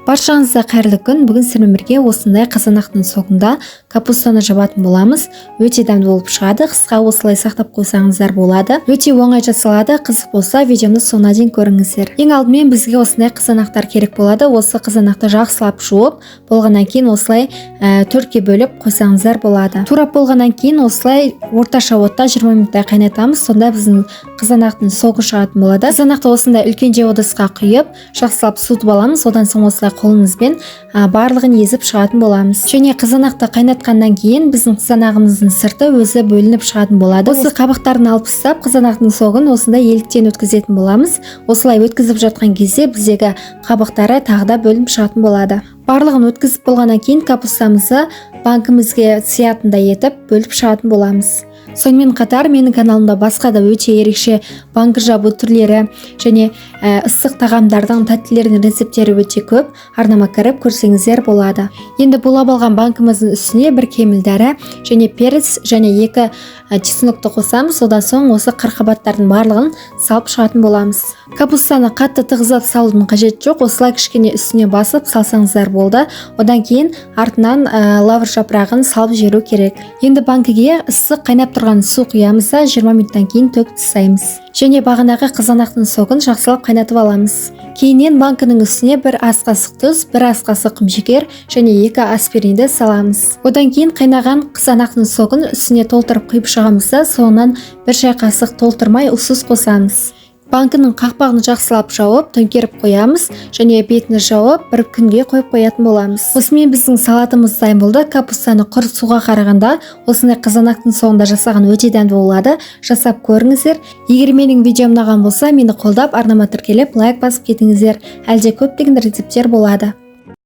Баршаңызға қайырлы күн. Бүгін сіздермен бірге осындай қызанақтың соғында капустаны жабатын боламыз. Өте дәмді болып шығады. Қысқа осылай сақтап қойсаңыздар болады. Өте оңай жасалады. Қызық болса, видеомды соңына дейін көріңіздер. Ең алдымен бізге осындай қызанақтар керек болады. Осы қызанақты жақсылап жуып, болғаннан кейін осылай төртке бөліп қойсаңыздар болады. Турап болғаннан кейін осылай орташа отта 20 минуттай қайнатамыз. Сонда біздің қызанақтың соғы шығатын болады. Қызанақты осындай үлкен ыдысқа құйып, жақсылап суытып аламыз. Одан соң осылай қолымызбен барлығын езіп шығатын боламыз. Және қызанақты қайнатқаннан кейін біздің қызанағымыздың сырты өзі бөлініп шығатын болады. Осы қабықтарын алып тастап, қызанақтың соғын осындай еліктен өткізетін боламыз. Осылай өткізіп жатқан кезде біздегі қабықтары тағы да бөлініп шығатын болады. Барлығын өткізіп болғаннан кейін капустамызды банкімізге сиятындай етіп бөліп шығатын боламыз. Сонымен қатар менің каналымда басқа да өте ерекше банкі жабу түрлері және ыстық тағамдардың тәттілерінің рецептері өте көп. Арнама кіріп көрсеңіздер болады. Енді булап алған банкіміздің үстіне бір кемілдәрі және перец және 2 чеснокты қосамыз. Одан соң осы қырқабаттардың барлығын салып шығатын боламыз. Капустаны қатты тығыздап салудың қажеті жоқ. Осылай кішкене үстіне басып салсаңыздар болды. Одан кейін артынан лавр жапырағын салып жіберу керек. Енді банкіге ыстық қайнап тұрған су құямыз да 20 минуттан кейін төгіп тастаймыз. Және бағанағы қызанақтың соғын жақсылап қайнатып аламыз. Кейіннен банкінің үстіне 1 ас қасық тұз, 1 ас қасық құмжекер және 2 аспиринді саламыз. Одан кейін қайнаған қызанақтың соғын үстіне толтырып құйып шығамыз да соңынан 1 шай қасық толтырмай усыз қосамыз. Банкінің қақпағын жақсылап жауып, төңкеріп қоямыз және бетін жауып, 1 күнге қойып қоятын боламыз. Осымен біздің салатымыз дайын болды. Капустаны құр суға қарағанда осындай қызанақтың соңында жасаған өте дәмді болады. Жасап көріңіздер. Егер менің видеом ұнаған болса, мені қолдап, арнама тіркеліп, лайк басып кетіңіздер. Әлде көптеген рецептер болады.